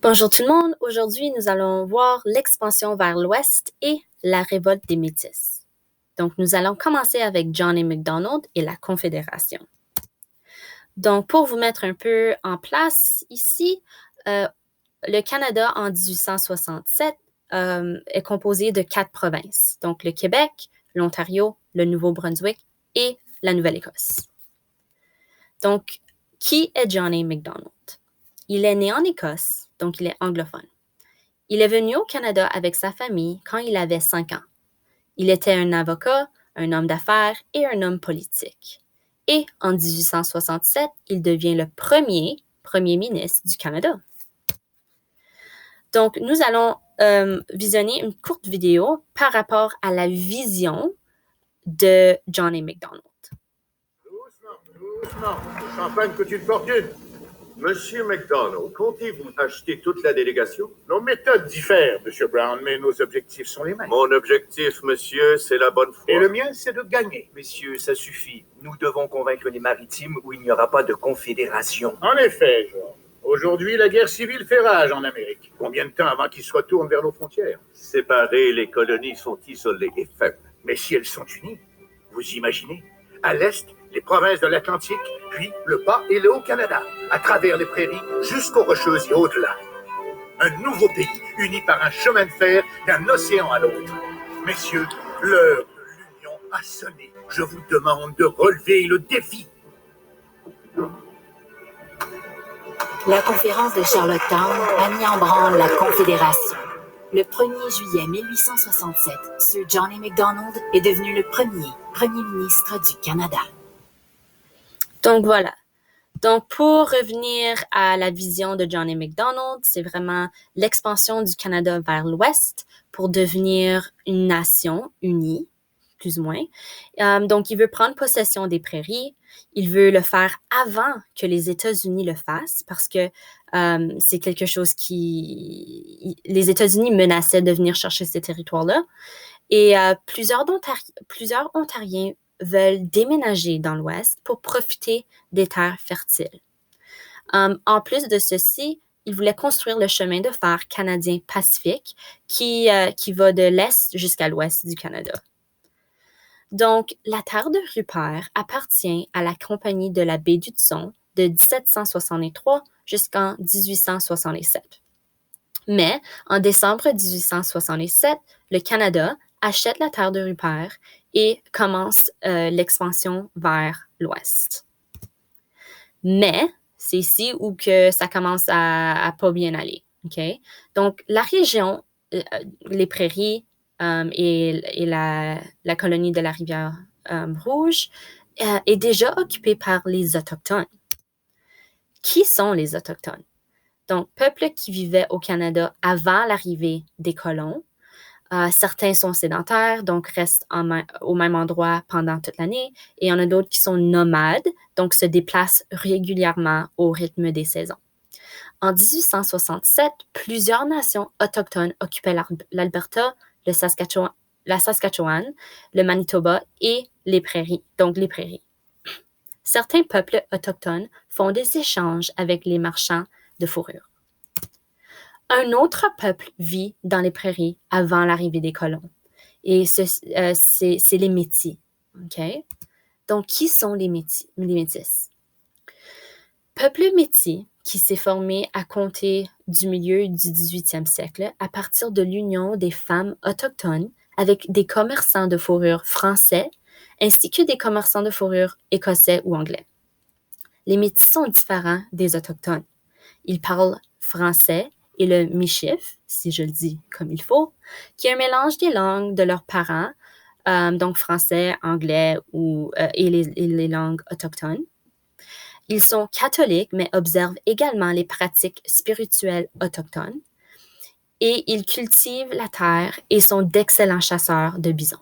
Bonjour tout le monde, aujourd'hui nous allons voir l'expansion vers l'ouest et la révolte des Métis. Donc nous allons commencer avec John A. Macdonald et la Confédération. Donc pour vous mettre un peu en place ici, le Canada en 1867 est composé de 4 provinces, donc le Québec, l'Ontario, le Nouveau-Brunswick et la Nouvelle-Écosse. Donc, qui est John A. Macdonald? Il est né en Écosse, donc il est anglophone. Il est venu au Canada avec sa famille quand il avait 5 ans. Il était un avocat, un homme d'affaires et un homme politique. Et en 1867, il devient le premier ministre du Canada. Donc, nous allons visionner une courte vidéo par rapport à la vision de John A. Macdonald. Doucement, champagne que tu te fortunes. Monsieur McDonald, comptez-vous acheter toute la délégation? Nos méthodes diffèrent, Monsieur Brown, mais nos objectifs sont les mêmes. Mon objectif, monsieur, c'est la bonne foi. Et le mien, c'est de gagner. Messieurs, ça suffit. Nous devons convaincre les maritimes où il n'y aura pas de confédération. En effet, George. Aujourd'hui, la guerre civile fait rage en Amérique. Combien de temps avant qu'ils se retournent vers nos frontières? Séparées, les colonies sont isolées et faibles. Mais si elles sont unies, vous imaginez? À l'est, les provinces de l'Atlantique, puis le Bas et le Haut-Canada, à travers les prairies jusqu'aux Rocheuses et au-delà. Un nouveau pays, uni par un chemin de fer d'un océan à l'autre. Messieurs, l'heure de l'union a sonné. Je vous demande de relever le défi. La conférence de Charlottetown a mis en branle la Confédération. Le 1er juillet 1867, Sir John A. Macdonald est devenu le premier ministre du Canada. Donc voilà. Donc pour revenir à la vision de John A. Macdonald, c'est vraiment l'expansion du Canada vers l'ouest pour devenir une nation unie, plus ou moins. Donc il veut prendre possession des prairies. Il veut le faire avant que les États-Unis le fassent parce que c'est quelque chose les États-Unis menaçaient de venir chercher ces territoires-là. Et plusieurs Ontariens veulent déménager dans l'Ouest pour profiter des terres fertiles. En plus de ceci, ils voulaient construire le chemin de fer canadien-pacifique qui va de l'Est jusqu'à l'Ouest du Canada. Donc, la terre de Rupert appartient à la Compagnie de la baie d'Hudson de 1763 jusqu'en 1867. Mais, en décembre 1867, le Canada achète la terre de Rupert et commence l'expansion vers l'ouest. Mais, c'est ici où que ça commence à pas bien aller. Okay? Donc, la région, les prairies et la colonie de la rivière Rouge est déjà occupée par les Autochtones. Qui sont les Autochtones? Donc, peuples qui vivaient au Canada avant l'arrivée des colons. Certains sont sédentaires, donc restent au même endroit pendant toute l'année, et il y en a d'autres qui sont nomades, donc se déplacent régulièrement au rythme des saisons. En 1867, plusieurs nations autochtones occupaient l'Alberta, la Saskatchewan, le Manitoba et les prairies, donc les prairies. Certains peuples autochtones font des échanges avec les marchands de fourrure. Un autre peuple vit dans les prairies avant l'arrivée des colons. Et c'est les Métis. Okay? Donc, qui sont les Métis? Peuple Métis qui s'est formé à compter du milieu du 18e siècle à partir de l'union des femmes autochtones avec des commerçants de fourrure français ainsi que des commerçants de fourrure écossais ou anglais. Les Métis sont différents des Autochtones. Ils parlent français et le michif, si je le dis comme il faut, qui est un mélange des langues de leurs parents, donc français, anglais et les langues autochtones. Ils sont catholiques, mais observent également les pratiques spirituelles autochtones. Et ils cultivent la terre et sont d'excellents chasseurs de bisons.